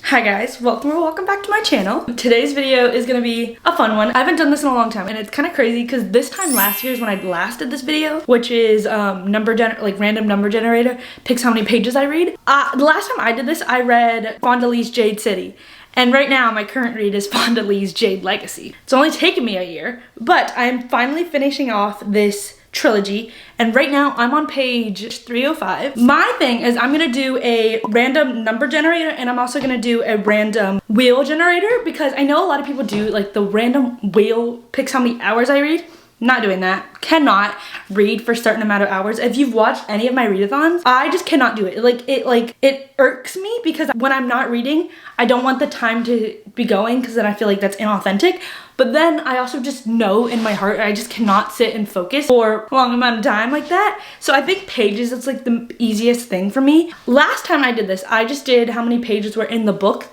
Hi guys, welcome back to my channel. Today's video is gonna be a fun one. I haven't done this in a long time and it's kind of crazy because this time last year is when I last did this video, which is random number generator picks how many pages I read. The last time I did this, I read Fonda Lee's Jade City. And right now, my current read is Fonda Lee's Jade Legacy. It's only taken me a year, but I'm finally finishing off this trilogy, and right now I'm on page 305. My thing is I'm gonna do a random number generator, and I'm also gonna do a random wheel generator, because I know a lot of people do like the random wheel picks how many hours I read. Not doing that. Cannot read for a certain amount of hours. If you've watched any of my readathons, I just cannot do it. It irks me because when I'm not reading, I don't want the time to be going because then I feel like that's inauthentic. But then I also just know in my heart I just cannot sit and focus for a long amount of time like that. So I think pages is like the easiest thing for me. Last time I did this, I just did how many pages were in the book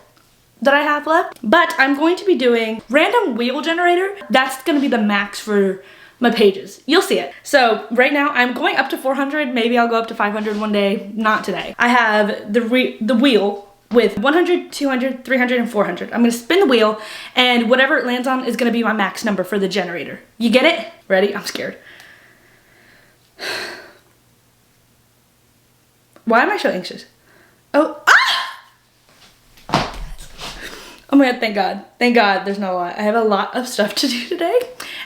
that I have left, but I'm going to be doing random wheel generator. That's gonna be the max for my pages. You'll see it. So right now I'm going up to 400. Maybe I'll go up to 500 one day. Not today. I have the wheel with 100, 200, 300, and 400. I'm gonna spin the wheel, and whatever it lands on is gonna be my max number for the generator. You get it? Ready? I'm scared. Why am I so anxious? Oh my god, thank God. Thank God there's not a lot. I have a lot of stuff to do today.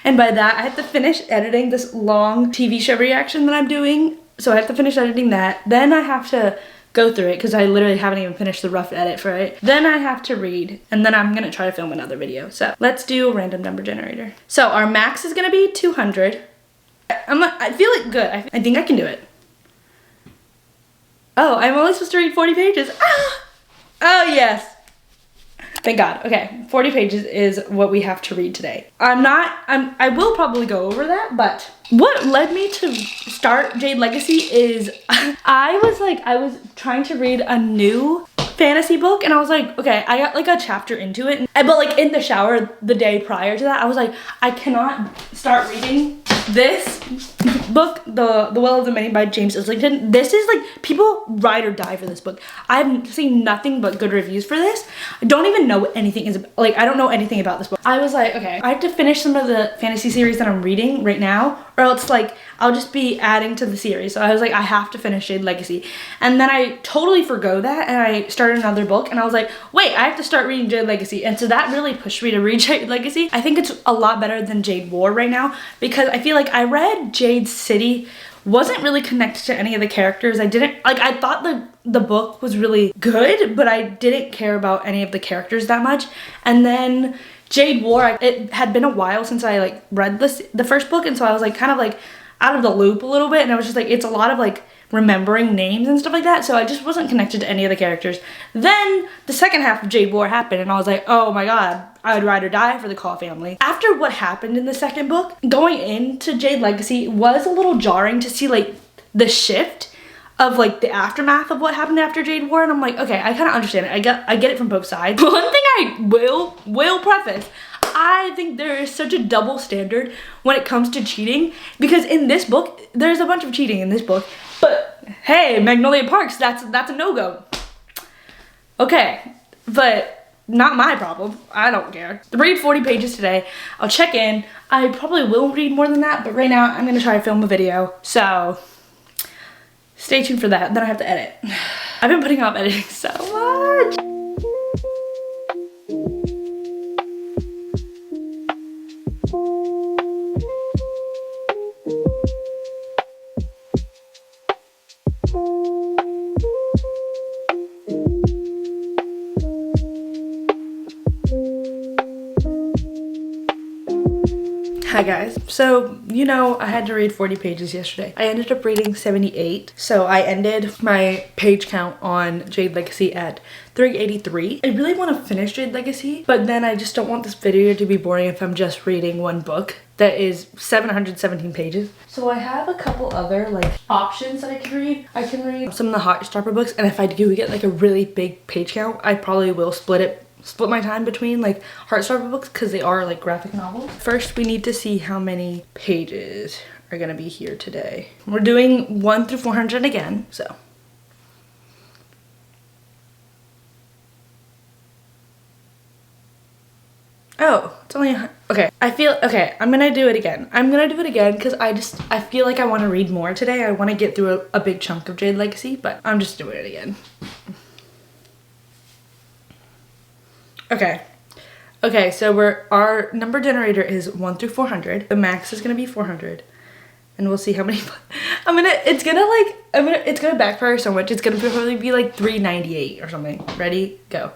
And by that, I have to finish editing this long TV show reaction that I'm doing. So I have to finish editing that. Then I have to go through it because I literally haven't even finished the rough edit for it. Then I have to read, and then I'm gonna try to film another video. So let's do a random number generator. So our max is gonna be 200. I feel like good. I think I can do it. Oh, I'm only supposed to read 40 pages. Ah! Oh yes. Thank God. Okay, 40 pages is what we have to read today. I will probably go over that, but what led me to start Jade Legacy is I was trying to read a new fantasy book, and I was like, okay, I got like a chapter into it, but like in the shower the day prior to that, I was like, I cannot start reading this book, The Will of the Many by James Islington. This is like, people ride or die for this book. I've seen nothing but good reviews for this. I don't even know what anything is, like I don't know anything about this book. I was like, okay, I have to finish some of the fantasy series that I'm reading right now, or else like I'll just be adding to the series. So I was like, I have to finish Jade Legacy. And then I totally forgo that, and I started another book, and I was like, wait, I have to start reading Jade Legacy. And so that really pushed me to read Jade Legacy. I think it's a lot better than Jade War right now, because I feel like I read Jade City, wasn't really connected to any of the characters. I thought the book was really good, but I didn't care about any of the characters that much. And then Jade War, it had been a while since I like read the first book, and so I was like kind of like out of the loop a little bit, and I was just like, it's a lot of like remembering names and stuff like that, so I just wasn't connected to any of the characters. Then the second half of Jade War happened, and I was like, oh my god, I would ride or die for the Caw family. After what happened in the second book, going into Jade Legacy was a little jarring to see like the shift of like the aftermath of what happened after Jade War, and I'm like, okay, I kind of understand it. I get it from both sides. One thing I will preface, I think there is such a double standard when it comes to cheating, because in this book, there's a bunch of cheating in this book, but hey, Magnolia Parks, that's a no-go. Okay, but not my problem. I don't care. Read 40 pages today. I'll check in. I probably will read more than that, but right now I'm gonna try to film a video, so stay tuned for that. Then I have to edit. I've been putting off editing so much. Hi guys, so you know I had to read 40 pages yesterday. I ended up reading 78, so I ended my page count on Jade Legacy at 383. I really want to finish Jade Legacy, but then I just don't want this video to be boring if I'm just reading one book that is 717 pages. So I have a couple other like options that I can read. I can read some of the Heartstopper books, and if I do get like a really big page count, I probably will split my time between like Heartstopper books because they are like graphic novels. First, we need to see how many pages are gonna be here today. We're doing 1 through 400 again, so Oh, it's only, okay. Okay, I'm gonna do it again. I'm gonna do it again because I feel like I want to read more today. I want to get through a big chunk of Jade Legacy, but I'm just doing it again. Okay. Okay, so our number generator is 1 through 400. The max is gonna be 400. And we'll see how many, it's gonna backfire so much. It's gonna probably be like 398 or something. Ready? Go.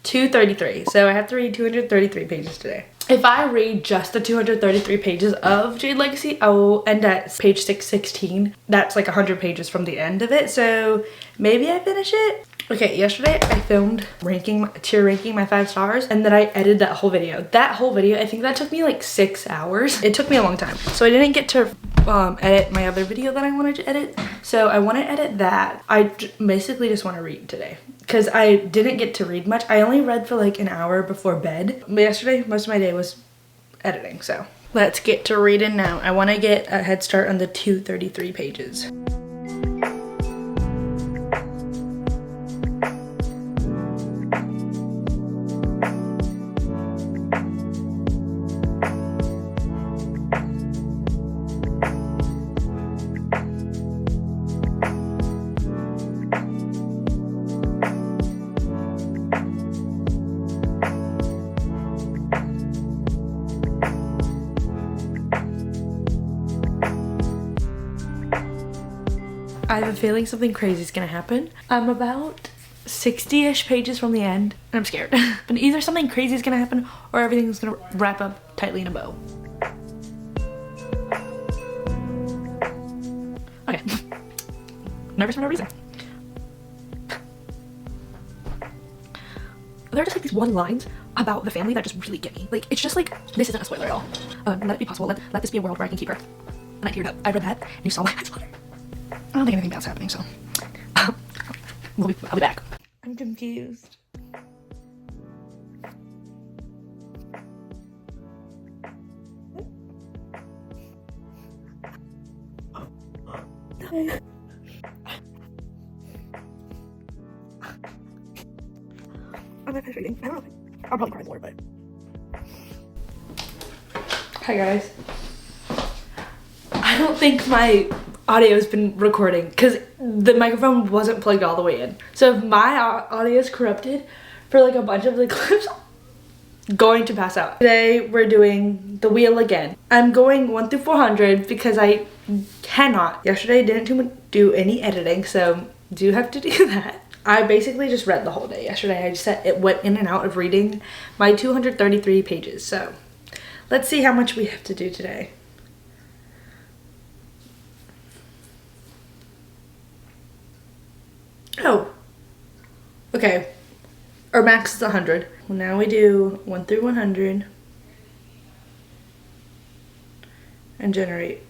233. So I have to read 233 pages today. If I read just the 233 pages of Jade Legacy, I will end at page 616. That's like 100 pages from the end of it. So maybe I finish it. Okay, yesterday I filmed tier ranking my 5 stars, and then I edited that whole video. I think that took me like 6 hours. It took me a long time. So I didn't get to edit my other video that I wanted to edit. So I want to edit that. I basically just want to read today because I didn't get to read much. I only read for like an hour before bed. But yesterday, most of my day was editing. So let's get to reading now. I want to get a head start on the 233 pages. I have a feeling something crazy is gonna happen. I'm about 60-ish pages from the end, and I'm scared. But either something crazy is gonna happen, or everything's gonna wrap up tightly in a bow. Okay. Nervous for no reason. There are just like these one lines about the family that just really get me. Like, it's just like, this isn't a spoiler at all. Let it be possible. Let this be a world where I can keep her. And I teared up. I read that, and you saw my eyes flutter. I don't think anything bad's happening, so I'll be back. I'm confused. I'm not reading. I don't know. I'll probably cry more, but. Hi guys. I don't think my audio has been recording because the microphone wasn't plugged all the way in. So if my audio is corrupted for like a bunch of the clips, I'm going to pass out. Today we're doing the wheel again. I'm going 1 through 400 because I cannot. Yesterday I didn't do any editing, so do have to do that. I basically just read the whole day yesterday. I just went in and out of reading my 233 pages. So let's see how much we have to do today. Oh, okay. Our max is 100. Well, now we do 1 through 100 and generate.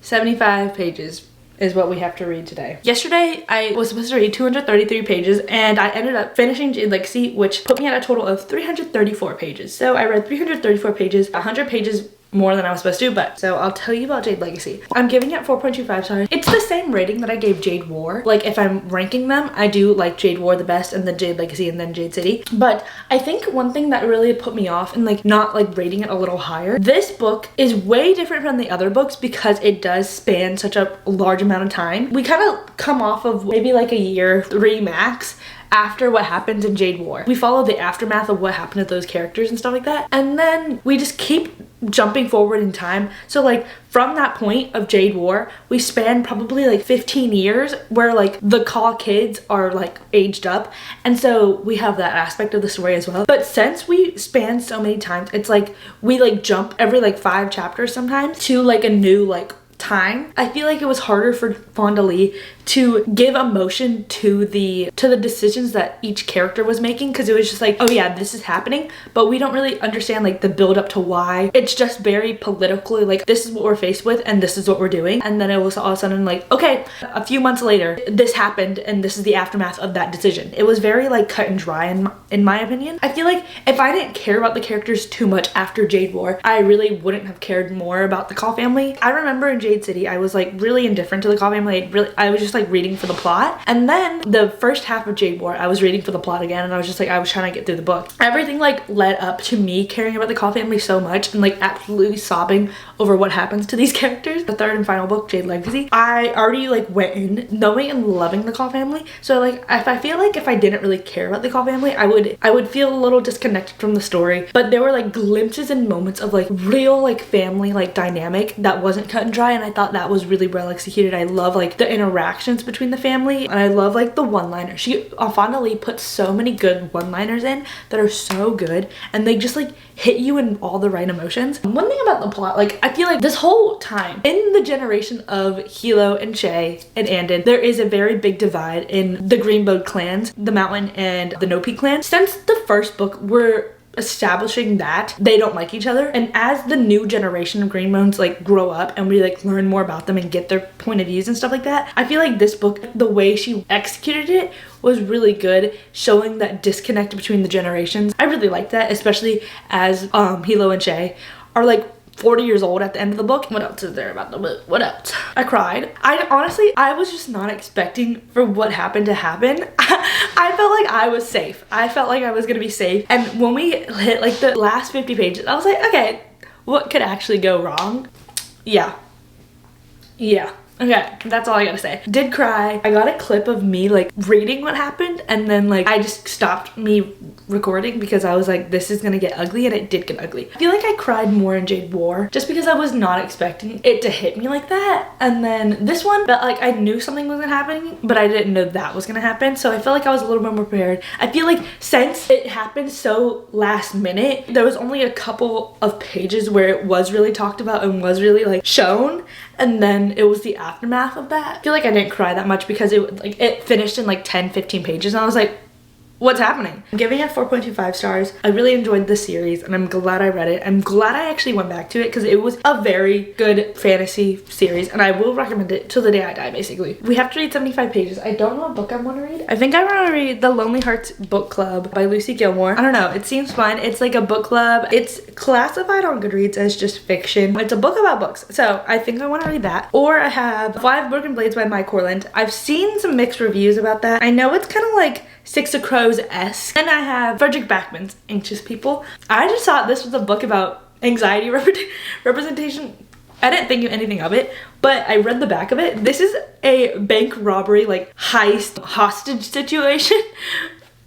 75 pages is what we have to read today. Yesterday, I was supposed to read 233 pages, and I ended up finishing Jade Legacy, which put me at a total of 334 pages. So I read 334 pages, 100 pages more than I was supposed to, but so I'll tell you about Jade Legacy. I'm giving it 4.25 stars. It's the same rating that I gave Jade War. Like, if I'm ranking them, I do like Jade War the best, and then Jade Legacy, and then Jade City. But I think one thing that really put me off and like not like rating it a little higher, this book is way different from the other books because it does span such a large amount of time. We kind of come off of maybe like a year, 3 max, after what happens in Jade War. We follow the aftermath of what happened to those characters and stuff like that, and then we just keep jumping forward in time. So like from that point of Jade War, we span probably like 15 years where like the Caw kids are like aged up, and so we have that aspect of the story as well. But since we span so many times, it's like we like jump every like 5 chapters sometimes to like a new like time. I feel like it was harder for Fonda Lee to give emotion to the decisions that each character was making, because it was just like, oh yeah, this is happening, but we don't really understand like the build up to why. It's just very politically like, this is what we're faced with and this is what we're doing, and then it was all of a sudden like, okay, a few months later this happened and this is the aftermath of that decision. It was very like cut and dry in my opinion. I feel like if I didn't care about the characters too much after Jade War, I really wouldn't have cared more about the Caw family. I remember in Jade Jade City, I was like really indifferent to the Claw family. I was just like reading for the plot. And then the first half of Jade War, I was reading for the plot again, and I was just like, I was trying to get through the book. Everything like led up to me caring about the Claw family so much and like absolutely sobbing over what happens to these characters. The third and final book, Jade Legacy, I already like went in knowing and loving the Claw family. So like I feel like if I didn't really care about the Claw family, I would feel a little disconnected from the story. But there were like glimpses and moments of like real like family like dynamic that wasn't cut and dry, and I thought that was really well executed. I love like the interactions between the family, and I love like the one-liners. Fonda Lee puts so many good one-liners in that are so good, and they just like hit you in all the right emotions. One thing about the plot, like I feel like this whole time in the generation of Hilo and Shay and Andon, there is a very big divide in the Greenbones clans, the Mountain and the No Peak clan. Since the first book, we're establishing that they don't like each other, and as the new generation of Greenbones like grow up and we like learn more about them and get their point of views and stuff like that, I feel like this book, the way she executed it was really good, showing that disconnect between the generations. I really like that, especially as Hilo and Shay are like 40 years old at the end of the book. What else is there about the book? What else? I cried. I was just not expecting for what happened to happen. I felt like I was safe. I felt like I was gonna be safe. And when we hit like the last 50 pages, I was like, okay, what could actually go wrong? Yeah. Okay, that's all I gotta say. Did cry. I got a clip of me like reading what happened, and then like I just stopped me recording because I was like, this is gonna get ugly, and it did get ugly. I feel like I cried more in Jade War just because I was not expecting it to hit me like that. And then this one felt like I knew something was gonna happen, but I didn't know that was gonna happen. So I felt like I was a little bit more prepared. I feel like since it happened so last minute, there was only a couple of pages where it was really talked about and was really like shown, and then it was the aftermath of that. I feel like I didn't cry that much because it finished in like 10-15 pages, and I was like, what's happening? I'm giving it 4.25 stars. I really enjoyed the series, and I'm glad I read it. I'm glad I actually went back to it because it was a very good fantasy series, and I will recommend it till the day I die, basically. We have to read 75 pages. I don't know what book I want to read. I think I want to read The Lonely Hearts Book Club by Lucy Gilmore. I don't know. It seems fun. It's like a book club. It's classified on Goodreads as just fiction. It's a book about books, so I think I want to read that. Or I have 5 Broken Blades by Mike Corland. I've seen some mixed reviews about that. I know it's kind of like Six of Crows-esque. And I have Frederick Backman's Anxious People. I just thought this was a book about anxiety representation. I didn't think anything of it, but I read the back of it. This is a bank robbery, like heist, hostage situation.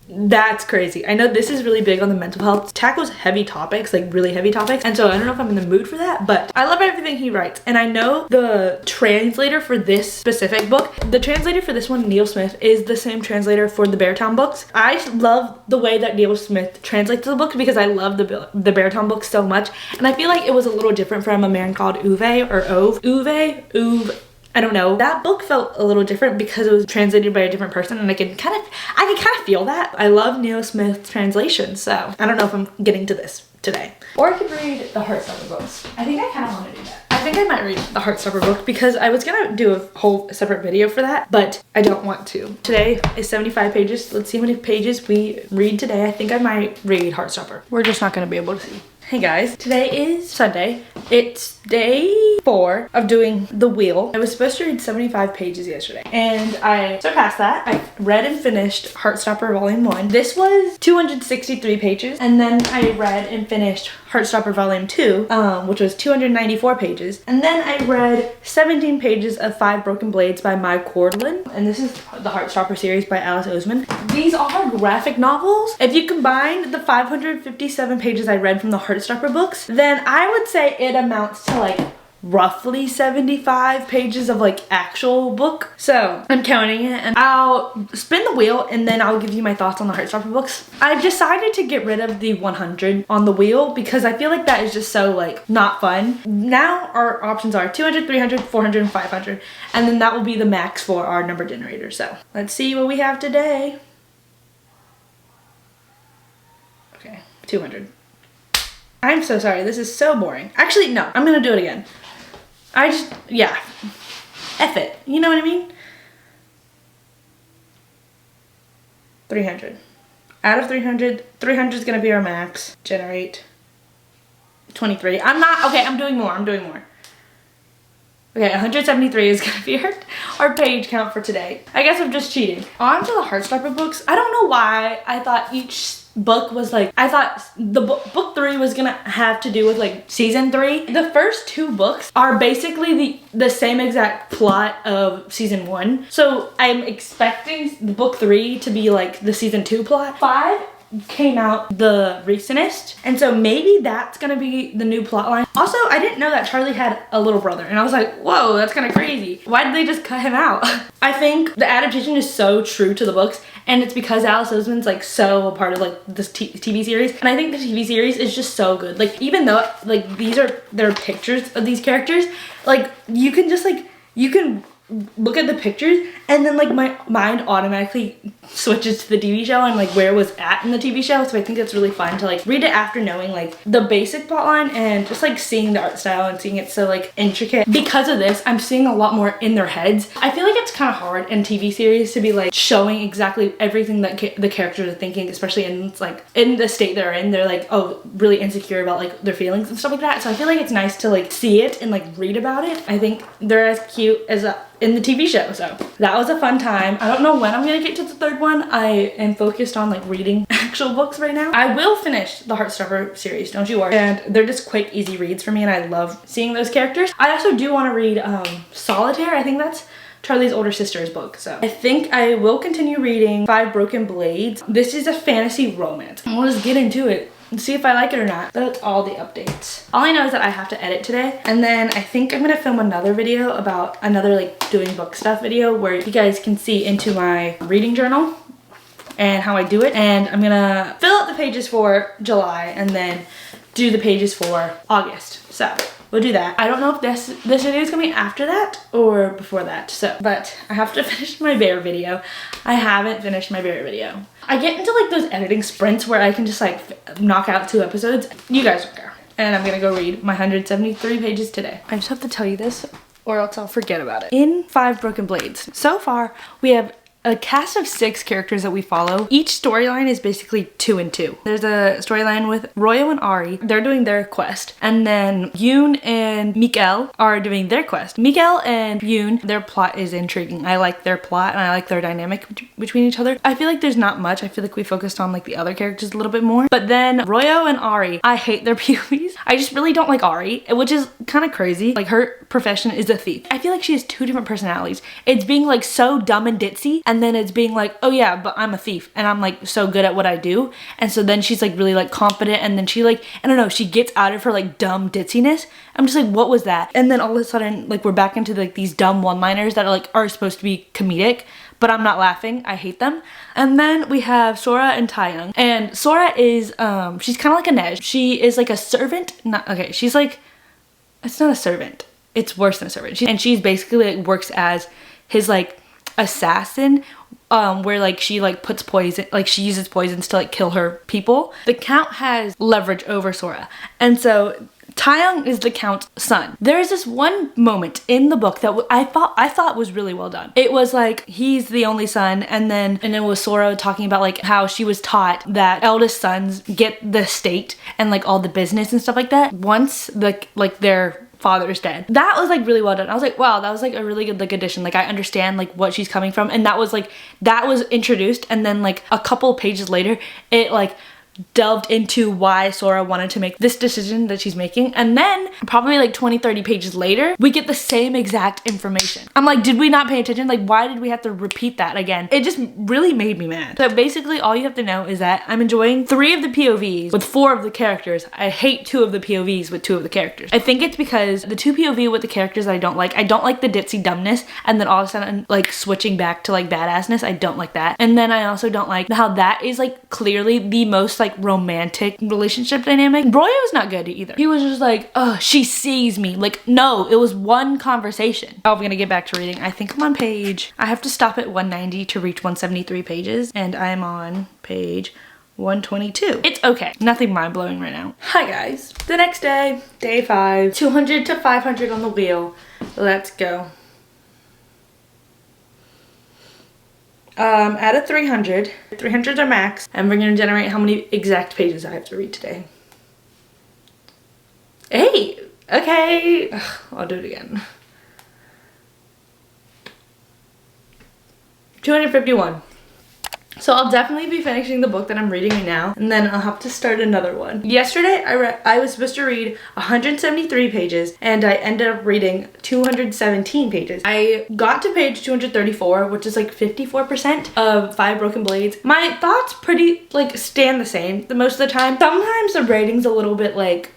That's crazy. I know this is really big on the mental health. Tackles heavy topics, like really heavy topics. And so I don't know if I'm in the mood for that, but I love everything he writes. And I know the translator for this specific book, the translator for this one, Neil Smith, is the same translator for the Beartown books. I love the way that Neil Smith translates the book because I love the Beartown books so much. And I feel like it was a little different from A Man Called Uwe or Ove. Uwe. I don't know. That book felt a little different because it was translated by a different person, and I can kind of feel that. I love Neil Smith's translation, so I don't know if I'm getting to this today. Or I could read the Heartstopper books. I think I kind of want to do that. I think I might read the Heartstopper book because I was gonna do a whole separate video for that, but I don't want to. Today is 75 pages. Let's see how many pages we read today. I think I might read Heartstopper. We're just not gonna be able to see. Hey guys, today is Sunday. It's day 4 of doing the wheel. I was supposed to read 75 pages yesterday, and I surpassed that. I read and finished Heartstopper Volume 1. This was 263 pages, and then I read and finished Heartstopper Volume 2, which was 294 pages. And then I read 17 pages of 5 Broken Blades by Mike Corland, and this is the Heartstopper series by Alice Oseman. These are graphic novels. If you combine the 557 pages I read from the Heartstopper books, then I would say it amounts to like roughly 75 pages of like actual book. So I'm counting it, and I'll spin the wheel and then I'll give you my thoughts on the Heartstopper books. I've decided to get rid of the 100 on the wheel because I feel like that is just so like not fun. Now our options are 200, 300, 400, and 500, and then that will be the max for our number generator. So let's see what we have today. Okay, 200. I'm so sorry, this is so boring. Actually, no, I'm gonna do it again. Yeah, F it, you know what I mean? 300. Out of 300, 300 is gonna be our max. Generate 23. I'm doing more. Okay, 173 is gonna be our page count for today. I guess I'm just cheating. On to the Heartstopper books. I don't know why I thought each book was like, I thought the book 3 was gonna have to do with like season 3. The first 2 books are basically the same exact plot of season 1. So I'm expecting the book 3 to be like the season 2 plot. 5 came out the recentest, and so maybe that's gonna be the new plot line. Also, I didn't know that Charlie had a little brother, and I was like, whoa, that's kind of crazy. Why did they just cut him out? I think the adaptation is so true to the books, and it's because Alice Oseman's like so a part of like this TV series, and I think the TV series is just so good. Like, even though like these are their pictures of these characters, like you can just like, you can look at the pictures and then like my mind automatically switches to the TV show and like where it was at in the TV show. So I think it's really fun to like read it after knowing like the basic plotline and just like seeing the art style and seeing it so like intricate. Because of this, I'm seeing a lot more in their heads. I feel like it's kind of hard in TV series to be like showing exactly everything that the characters are thinking, especially in like in the state they're in. They're like, oh, really insecure about like their feelings and stuff like that. So I feel like it's nice to like see it and like read about it. I think they're as cute as in the TV show. So that was a fun time. I don't know when I'm gonna get to the 3rd one. I am focused on like reading actual books right now. I will finish the Heartstopper series, don't you worry. And they're just quick, easy reads for me, and I love seeing those characters. I also do want to read Solitaire. I think that's Charlie's older sister's book. So I think I will continue reading 5 Broken Blades. This is a fantasy romance. We'll just get into it and see if I like it or not. That's all the updates. All I know is that I have to edit today, and then I think I'm gonna film another video about another like doing book stuff video where you guys can see into my reading journal and how I do it. And I'm gonna fill out the pages for July and then do the pages for August. So we'll do that. I don't know if this video is gonna be after that or before that. So, but I have to finish my bear video. I haven't finished my bear video. I get into like those editing sprints where I can just like knock out 2 episodes. You guys don't care. And I'm gonna go read my 173 pages today. I just have to tell you this or else I'll forget about it. In 5 Broken Blades, so far we have a cast of 6 characters that we follow. Each storyline is basically 2 and 2. There's a storyline with Royo and Ari. They're doing their quest. And then Yoon and Mikael are doing their quest. Mikael and Yoon, their plot is intriguing. I like their plot and I like their dynamic between each other. I feel like there's not much. I feel like we focused on like the other characters a little bit more. But then Royo and Ari, I hate their POVs. I just really don't like Ari, which is kind of crazy. Like, her profession is a thief. I feel like she has 2 different personalities. It's being like so dumb and ditzy, and then it's being like, oh yeah, but I'm a thief and I'm like so good at what I do. And so then she's like really like confident, and then she like, I don't know, she gets out of her like dumb ditziness. I'm just like, what was that? And then all of a sudden like we're back into like these dumb one-liners that are supposed to be comedic, but I'm not laughing. I hate them. And then we have Sora and Taeyang. And Sora is she's kind of like a Nej. She is like a servant. She's like, it's not a servant. It's worse than a servant. She's basically like works as his like assassin, where like she like puts poison, like she uses poisons to like kill her people. The Count has leverage over Sora, and so Taeyang is the Count's son. There is this one moment in the book that I thought was really well done. It was like he's the only son, and it was Sora talking about like how she was taught that eldest sons get the estate and like all the business and stuff like that once like their father's dead. That was like really well done. I was like, wow, that was like a really good like addition. Like, I understand like what she's coming from, and that was introduced, and then like a couple pages later it like delved into why Sora wanted to make this decision that she's making. And then probably like 20-30 pages later we get the same exact information. I'm like, did we not pay attention? Like, why did we have to repeat that again? It just really made me mad. So basically all you have to know is that I'm enjoying 3 of the POVs with 4 of the characters. I hate 2 of the POVs with 2 of the characters. I think it's because the 2 POV with the characters I don't like the ditzy dumbness, and then all of a sudden like switching back to like badassness. I don't like that. And then I also don't like how that is like clearly the most like romantic relationship dynamic. Broyo's not good either. He was just like, oh, she sees me. Like, no, it was one conversation. Oh, I'm gonna get back to reading. I think I'm on page, I have to stop at 190 to reach 173 pages, and I'm on page 122. It's okay. Nothing mind-blowing right now. Hi guys. The next day, day 5. 200 to 500 on the wheel. Let's go. At a 300. 300's our max, and we're gonna generate how many exact pages I have to read today. 8. Okay. Ugh, I'll do it again. 251. So I'll definitely be finishing the book that I'm reading right now, and then I'll have to start another one. Yesterday, I was supposed to read 173 pages, and I ended up reading 217 pages. I got to page 234, which is like 54% of Five Broken Blades. My thoughts pretty, like, stand the same most of the time. Sometimes the writing's a little bit like,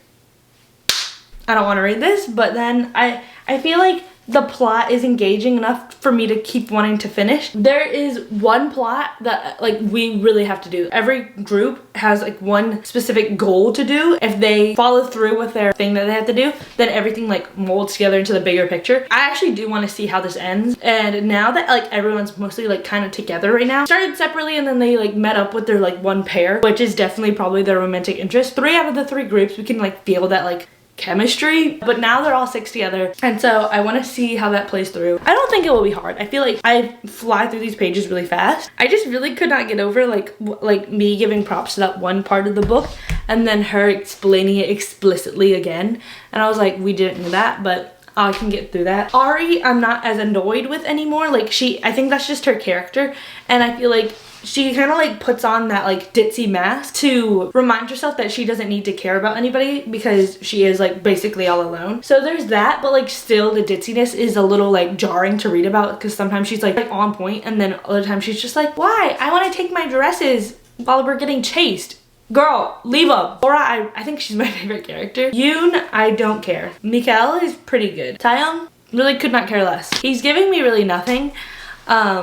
I don't want to read this, but then I feel like the plot is engaging enough for me to keep wanting to finish. There is one plot that like we really have to do. Every group has like one specific goal to do. If they follow through with their thing that they have to do, then everything like molds together into the bigger picture. I actually do want to see how this ends. And now that like everyone's mostly like kind of together right now, started separately and then they like met up with their like one pair, which is definitely probably their romantic interest. 3 out of the 3 groups, we can like feel that like chemistry, but now they're all 6 together, and so I want to see how that plays through. I don't think it will be hard. I feel like I fly through these pages really fast. I just really could not get over like me giving props to that one part of the book and then her explaining it explicitly again, and I was like, we didn't do that, but I can get through that. Ari, I'm not as annoyed with anymore. Like I think that's just her character, and I feel like she kind of like puts on that like ditzy mask to remind herself that she doesn't need to care about anybody because she is like basically all alone. So there's that, but like still the ditziness is a little like jarring to read about because sometimes she's like on point and then other times she's just like, why? I want to take my dresses while we're getting chased. Girl, leave them. Laura, I think she's my favorite character. Yoon, I don't care. Mikael is pretty good. Taeyong, really could not care less. He's giving me really nothing.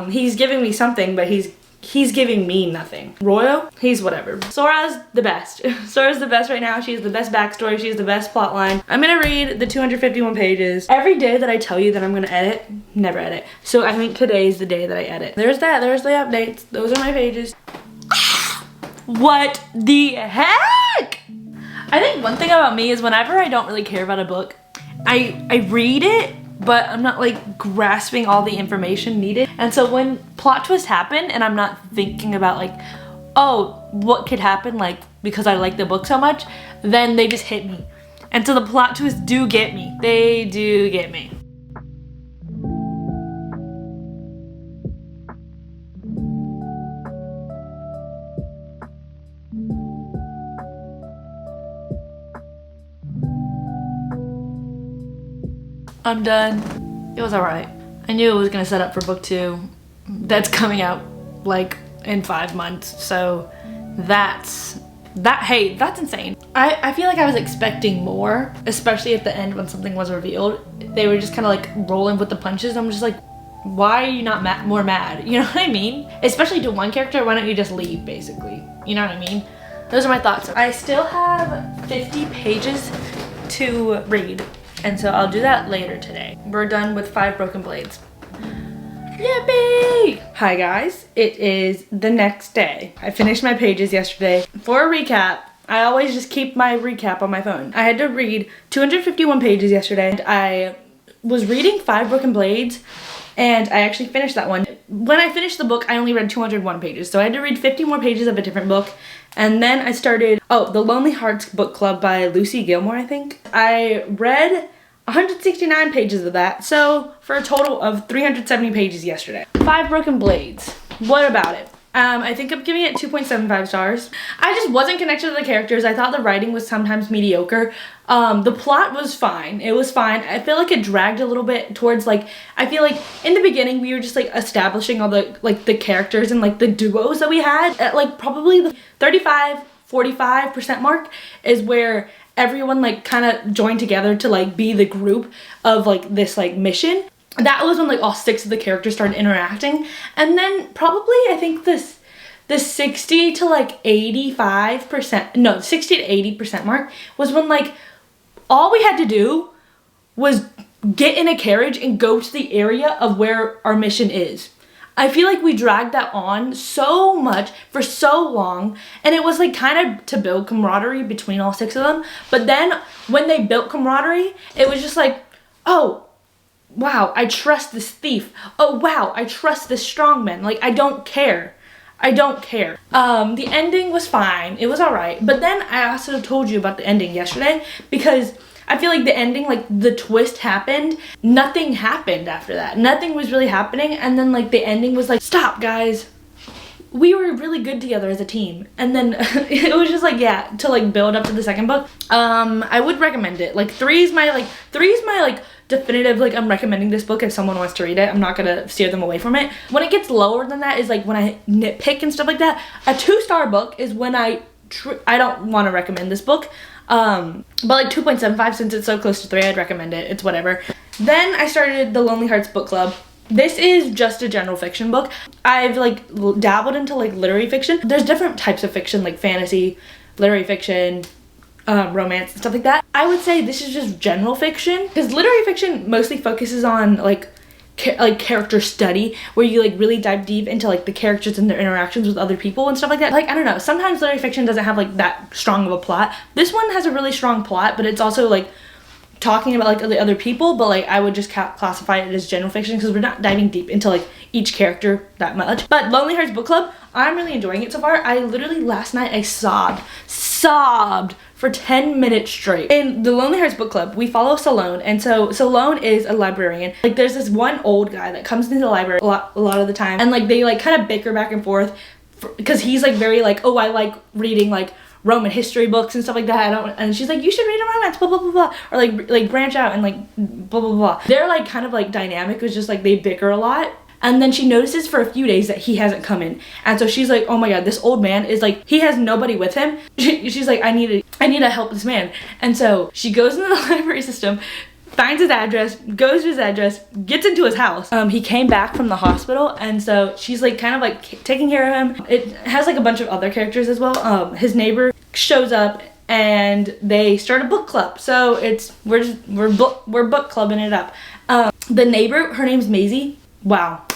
He's giving me something, but he's giving me nothing. Royo, he's whatever. Sora's the best. Sora's the best right now. She has the best backstory. She has the best plot line. I'm gonna read the 251 pages. Every day that I tell you that I'm gonna edit, never edit. So I think today is the day that I edit. There's that, there's the updates. Those are my pages. What the heck? I think one thing about me is whenever I don't really care about a book, I read it, but I'm not like grasping all the information needed. And so when plot twists happen and I'm not thinking about like, oh, what could happen like because I like the book so much, then they just hit me. And so the plot twists do get me. They do get me. I'm done. It was alright. I knew it was gonna set up for book 2. That's coming out like in 5 months. So that's insane. I feel like I was expecting more, especially at the end when something was revealed. They were just kind of like rolling with the punches. I'm just like, why are you not more mad? You know what I mean? Especially to one character, why don't you just leave basically? You know what I mean? Those are my thoughts. I still have 50 pages to read. And so I'll do that later today. We're done with 5 Broken Blades. Yippee! Hi guys, it is the next day. I finished my pages yesterday. For a recap, I always just keep my recap on my phone. I had to read 251 pages yesterday, and I was reading 5 Broken Blades, and I actually finished that one. When I finished the book, I only read 201 pages, so I had to read 50 more pages of a different book. And then I started, The Lonely Hearts Book Club by Lucy Gilmore, I think. I read 169 pages of that, so for a total of 370 pages yesterday. 5 Broken Blades. What about it? I think I'm giving it 2.75 stars. I just wasn't connected to the characters. I thought the writing was sometimes mediocre. The plot was fine. It was fine. I feel like it dragged a little bit towards like, I feel like in the beginning we were just like establishing all the like the characters and like the duos that we had. At like probably the 35-45% mark is where everyone like kind of joined together to like be the group of like this like mission. That was when like all 6 of the characters started interacting, and then probably I think the 60 to like 85%, no, 60 to 80% mark was when like all we had to do was get in a carriage and go to the area of where our mission is. I feel like we dragged that on so much for so long, and it was like kind of to build camaraderie between all 6 of them. But then when they built camaraderie, it was just like, oh, wow, I trust this thief. Oh, wow, I trust this strongman. Like, I don't care. I don't care. The ending was fine. It was all right. But then I also told you about the ending yesterday because I feel like the ending, like the twist happened, nothing happened after that. Nothing was really happening, and then like the ending was like, stop guys, we were really good together as a team. And then it was just like, yeah, to like build up to the second book. I would recommend it. Like 3 is my definitive, like, I'm recommending this book if someone wants to read it. I'm not gonna steer them away from it. When it gets lower than that is like when I nitpick and stuff like that. A 2-star book is when I don't want to recommend this book. But like 2.75, since it's so close to 3, I'd recommend it. It's whatever. Then I started the Lonely Hearts book club. This is just a general fiction book. I've like dabbled into like literary fiction. There's different types of fiction, like fantasy, literary fiction, romance and stuff like that. I would say this is just general fiction, because literary fiction mostly focuses on like character study, where you like really dive deep into like the characters and their interactions with other people and stuff like that. Like, I don't know, sometimes literary fiction doesn't have like that strong of a plot. This one has a really strong plot, but it's also like talking about like the other people, but like I would just classify it as general fiction because we're not diving deep into like each character that much. But Lonely Hearts book club, I'm really enjoying it so far. I literally last night I sobbed for 10 minutes straight. In the Lonely Hearts book club, we follow Salone, and so Salone is a librarian. Like, there's this one old guy that comes into the library a lot of the time, and like they like kind of bicker back and forth because he's like very like, oh, I like reading like Roman history books and stuff like that. And she's like, you should read a romance, blah blah blah blah, or like branch out and like blah blah blah. They're like kind of like dynamic, was just like they bicker a lot. And then she notices for a few days that he hasn't come in, and so she's like, oh my god, this old man is like, he has nobody with him. She's like, I need to help this man. And so she goes into the library system, finds his address, goes to his address, gets into his house. He came back from the hospital, and so she's like kind of like taking care of him. It has like a bunch of other characters as well. His neighbor shows up and they start a book club. So we're book clubbing it up. The neighbor, her name's Maisie. Wow.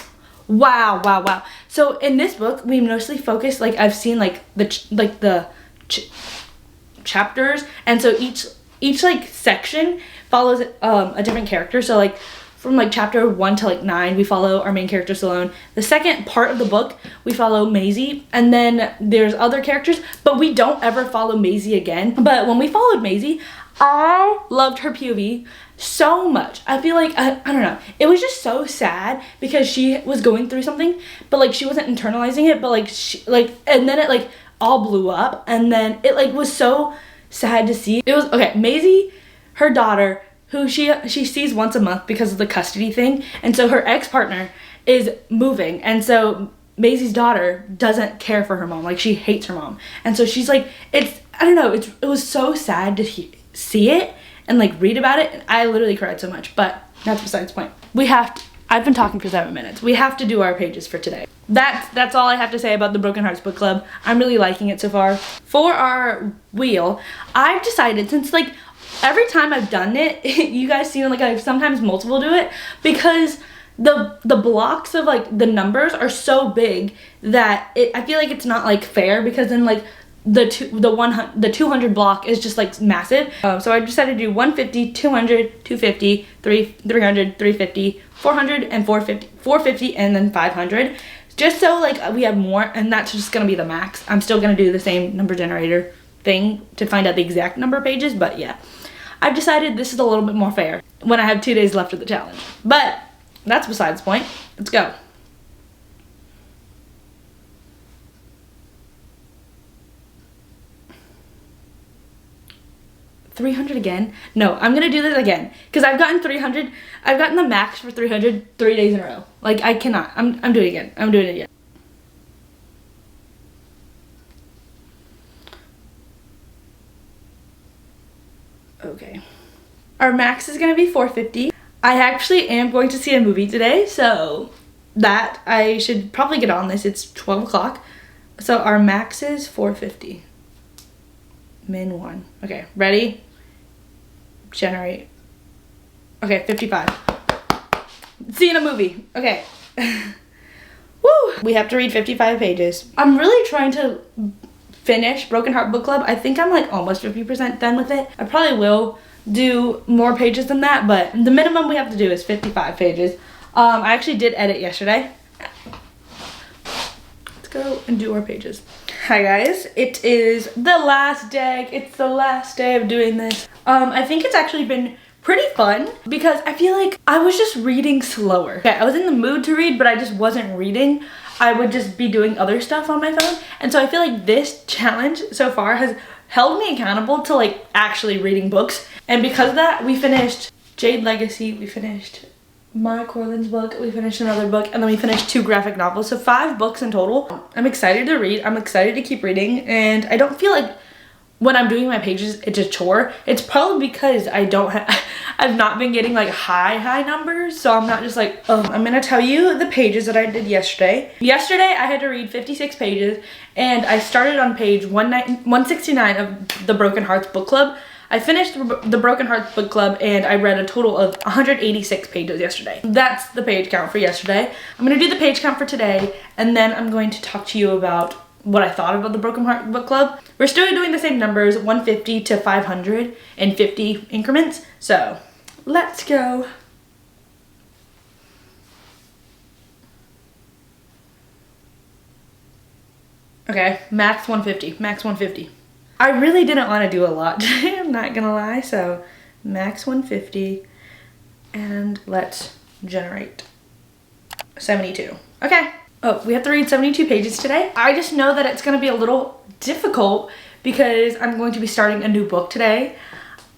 So in this book, we mostly focus, like I've seen like the chapters, and so each like section follows a different character. So like from like chapter 1 to like 9, we follow our main character Salone. The second part of the book, we follow Maisie, and then there's other characters, but we don't ever follow Maisie again. But when we followed Maisie, I loved her POV so much. I feel like, I don't know, it was just so sad because she was going through something, but like she wasn't internalizing it, but like and then it like all blew up, and then it like was so sad to see. It was, okay, Maisie, her daughter, who she sees once a month because of the custody thing, and so her ex-partner is moving, and so Maisie's daughter doesn't care for her mom, like she hates her mom, and so she's like, I don't know, it was so sad to see it and like read about it, and I literally cried so much, but that's besides the point. I've been talking for 7 minutes. We have to do our pages for today. That's all I have to say about the Broken Hearts book club. I'm really liking it so far. For our wheel, I've decided, since like every time I've done it, you guys see like I've sometimes multiple do it, because the blocks of like the numbers are so big that I feel like it's not like fair, because then like the 200 block is just like massive. So I decided to do 150, 200, 250, 300, 350, 400, and 450, and then 500, just so like we have more, and that's just gonna be the max. I'm still gonna do the same number generator thing to find out the exact number of pages, but yeah, I've decided this is a little bit more fair when I have 2 days left of the challenge. But that's besides the point. Let's go. $300 again? No, I'm gonna do this again, because I've gotten 300. I've gotten the max for 300 3 days in a row. Like, I cannot. I'm doing it again. I'm doing it again. Okay. Our max is gonna be 450. I actually am going to see a movie today, so that I should probably get on this. It's 12 o'clock. So our max is 450. Min 1. Okay, ready? Generate. Okay, 55. Seeing a movie. Okay. Woo! We have to read 55 pages. I'm really trying to finish Broken Heart Book Club. I think I'm like almost 50% done with it. I probably will do more pages than that, but the minimum we have to do is 55 pages. I actually did edit yesterday. Let's go and do our pages. Hi guys, it is the last day. It's the last day of doing this. I think it's actually been pretty fun because I feel like I was just reading slower. Okay, I was in the mood to read, but I just wasn't reading. I would just be doing other stuff on my phone. And so I feel like this challenge so far has held me accountable to like actually reading books. And because of that, we finished Jade Legacy, we finished My Corlin's book, we finished another book, and then we finished 2 graphic novels. So 5 books in total. I'm excited to read. I'm excited to keep reading, and I don't feel like when I'm doing my pages, it's a chore. It's probably because I've not been getting like high numbers, so I'm not just like, oh. I'm gonna tell you the pages that I did yesterday. Yesterday, I had to read 56 pages, and I started on page 169 of the Broken Hearts book club. I finished the Broken Hearts book club, and I read a total of 186 pages yesterday. That's the page count for yesterday. I'm gonna do the page count for today, and then I'm going to talk to you about what I thought about the Broken Heart book club. We're still doing the same numbers, 150 to 550 increments. So let's go. Okay, max 150, max 150. I really didn't want to do a lot today, I'm not gonna lie. So max 150, and let's generate 72. Okay. Oh, we have to read 72 pages today. I just know that it's gonna be a little difficult because I'm going to be starting a new book today.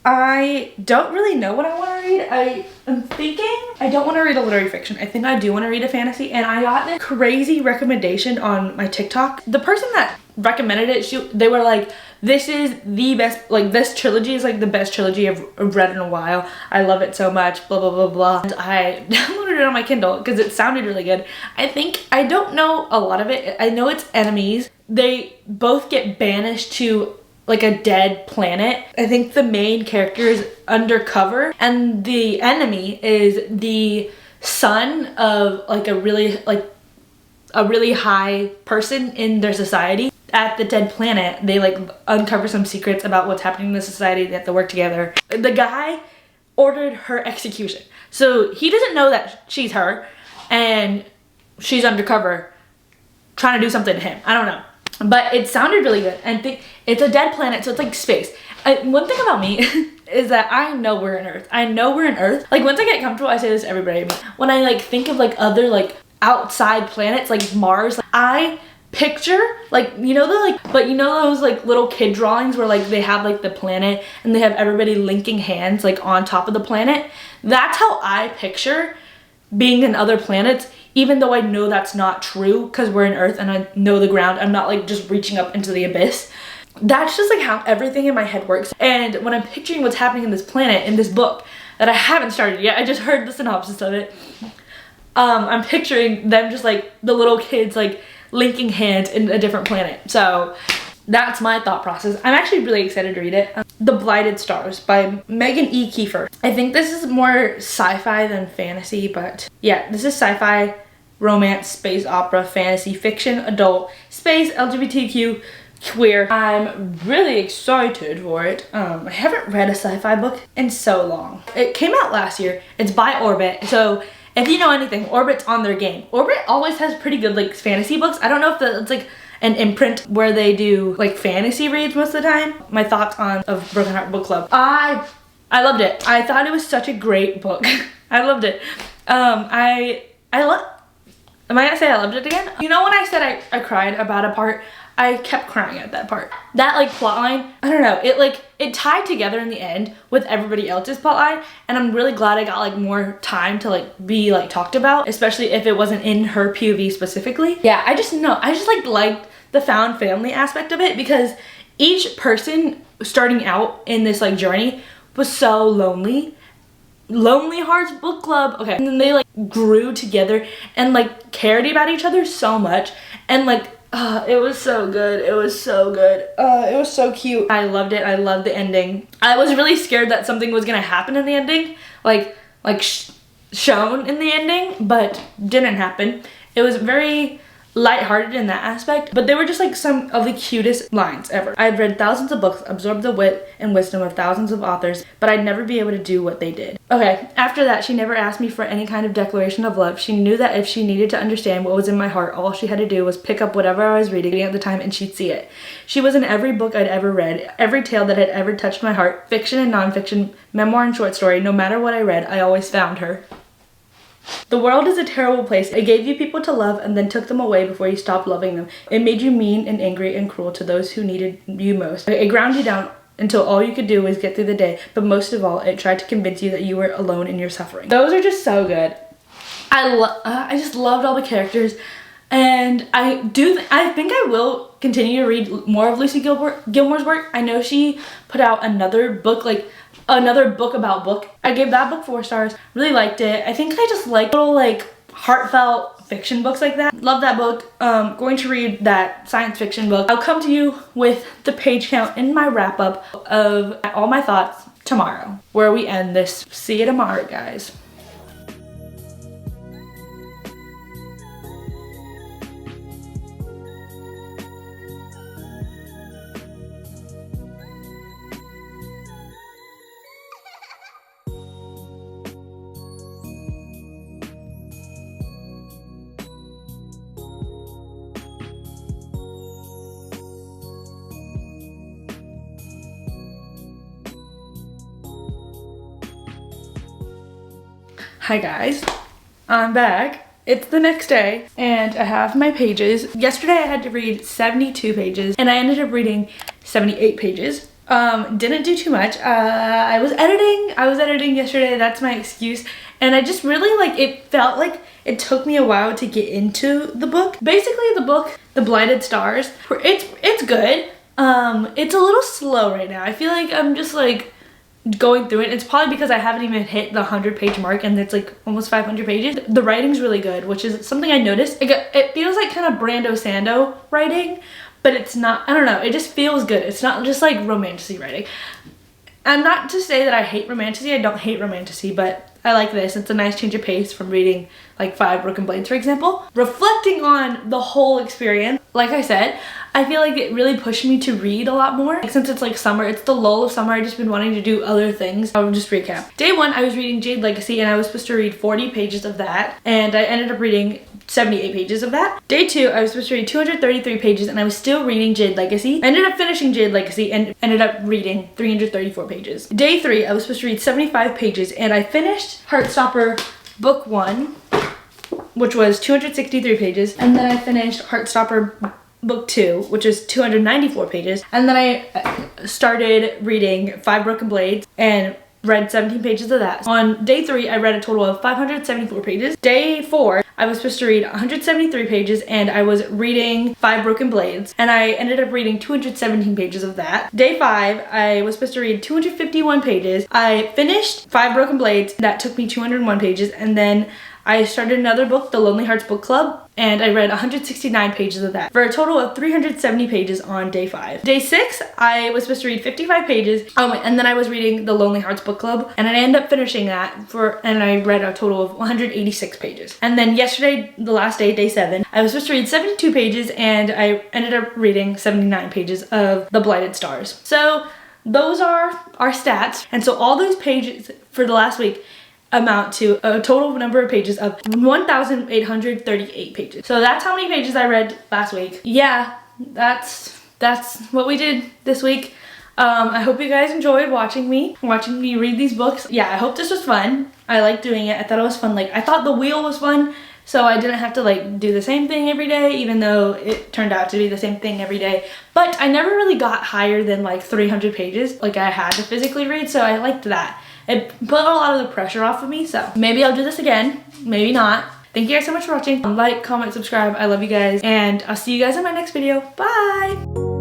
I don't really know what I want to read. I am thinking I don't want to read a literary fiction. I think I do want to read a fantasy, and I got this crazy recommendation on my TikTok. The person that recommended it, they were like, this is the best, like this trilogy is like the best trilogy I've read in a while. I love it so much, blah, blah, blah, blah. And I downloaded it on my Kindle because it sounded really good. I don't know a lot of it. I know it's enemies. They both get banished to like a dead planet. I think the main character is undercover, and the enemy is the son of like a really high person in their society. At the dead planet, they like uncover some secrets about what's happening in the society. They have to work together. The guy ordered her execution, so he doesn't know that she's her, and she's undercover trying to do something to him. I don't know, but it sounded really good. And it's a dead planet, so it's like space. One thing about me is that I know we're in Earth. I know we're in Earth. Like once I get comfortable, I say this to everybody. When I like think of like other like outside planets, like Mars, like, I picture like, you know, those like little kid drawings where like they have like the planet and they have everybody linking hands like on top of the planet. That's how I picture being in other planets, even though I know that's not true because we're in Earth and I know the ground. I'm not like just reaching up into the abyss. That's just like how everything in my head works. And when I'm picturing what's happening in this planet, in this book that I haven't started yet, I just heard the synopsis of it. I'm picturing them just like the little kids like linking hands in a different planet. So that's my thought process. I'm actually really excited to read it. The Blighted Stars by Megan E. Kiefer. I think this is more sci-fi than fantasy, but yeah, this is sci-fi, romance, space opera, fantasy, fiction, adult, space, LGBTQ, queer. I'm really excited for it. I haven't read a sci-fi book in so long. It came out last year. It's by Orbit, so if you know anything, Orbit's on their game. Orbit always has pretty good like fantasy books. I don't know if it's like an imprint where they do like fantasy reads most of the time. My thoughts on of Broken Heart book club. I loved it. I thought it was such a great book. I loved it. Am I gonna say I loved it again? You know when I said I cried about a part? I kept crying at that part. That like plot line, I don't know, it tied together in the end with everybody else's plot line, and I'm really glad I got like more time to like be like talked about, especially if it wasn't in her POV specifically. Yeah, I just liked the found family aspect of it, because each person starting out in this like journey was so lonely. Lonely Hearts book club, okay, and then they like grew together and like cared about each other so much, and like it was so good. It was so good. It was so cute. I loved it. I loved the ending. I was really scared that something was gonna happen in the ending, shown in the ending, but didn't happen. It was very lighthearted in that aspect, but they were just like some of the cutest lines ever. I've read thousands of books, absorbed the wit and wisdom of thousands of authors, but I'd never be able to do what they did. Okay, after that, she never asked me for any kind of declaration of love. She knew that if she needed to understand what was in my heart, all she had to do was pick up whatever I was reading at the time and she'd see it. She was in every book I'd ever read, every tale that had ever touched my heart, fiction and nonfiction, memoir and short story. No matter what I read, I always found her. The world is a terrible place. It gave you people to love and then took them away before you stopped loving them. It made you mean and angry and cruel to those who needed you most. It ground you down until all you could do was get through the day, but most of all, it tried to convince you that you were alone in your suffering. Those are just so good. I just loved all the characters, and I think I will continue to read more of Lucy Gilmore's work. I know she put out another book, like another book about book. I gave that book 4 stars. Really liked it. I think I just like little like heartfelt fiction books like that. Love that book. Going to read that science fiction book. I'll come to you with the page count in my wrap up of all my thoughts tomorrow, where we end this. See you tomorrow, guys. Hi guys, I'm back. It's the next day and I have my pages. Yesterday I had to read 72 pages and I ended up reading 78 pages. Didn't do too much. I was editing yesterday, that's my excuse. And I just really it felt like it took me a while to get into the book. Basically the book, The Blighted Stars, it's good. It's a little slow right now. I feel like I'm just going through it. It's probably because I haven't even hit the 100-page mark and it's like almost 500 pages. The writing's really good, which is something I noticed. It feels like kind of Brando Sando writing, but it's not, I don't know, it just feels good. It's not just like romantasy writing. And not to say that I hate romantasy, I don't hate romantasy, but I like this. It's a nice change of pace from reading like 5 Broken Blades, for example. Reflecting on the whole experience, like I said, I feel like it really pushed me to read a lot more. Since it's like summer, it's the lull of summer, I've just been wanting to do other things. I'll just recap. Day 1, I was reading Jade Legacy and I was supposed to read 40 pages of that, and I ended up reading 78 pages of that. Day 2, I was supposed to read 233 pages and I was still reading Jade Legacy. I ended up finishing Jade Legacy and ended up reading 334 pages. Day 3, I was supposed to read 75 pages and I finished Heartstopper Book 1, which was 263 pages, and then I finished Heartstopper Book 2, which is 294 pages, and then I started reading 5 Broken Blades and read 17 pages of that. On day 3, I read a total of 574 pages. Day 4, I was supposed to read 173 pages and I was reading 5 Broken Blades, and I ended up reading 217 pages of that. Day 5, I was supposed to read 251 pages. I finished 5 Broken Blades. That took me 201 pages, and then I started another book, The Lonely Hearts Book Club, and I read 169 pages of that for a total of 370 pages on day 5. Day 6, I was supposed to read 55 pages, and then I was reading The Lonely Hearts Book Club, and I ended up finishing that and I read a total of 186 pages. And then yesterday, the last day, day 7, I was supposed to read 72 pages and I ended up reading 79 pages of The Blighted Stars. So those are our stats, and so all those pages for the last week amount to a total number of pages of 1,838 pages. So that's how many pages I read last week. Yeah, that's what we did this week. I hope you guys enjoyed watching me read these books. Yeah, I hope this was fun. I liked doing it. I thought it was fun. I thought the wheel was fun, so I didn't have to do the same thing every day, even though it turned out to be the same thing every day. But I never really got higher than 300 pages I had to physically read, so I liked that. It put a lot of the pressure off of me, so maybe I'll do this again, maybe not. Thank you guys so much for watching. Like, comment, subscribe. I love you guys, and I'll see you guys in my next video. Bye!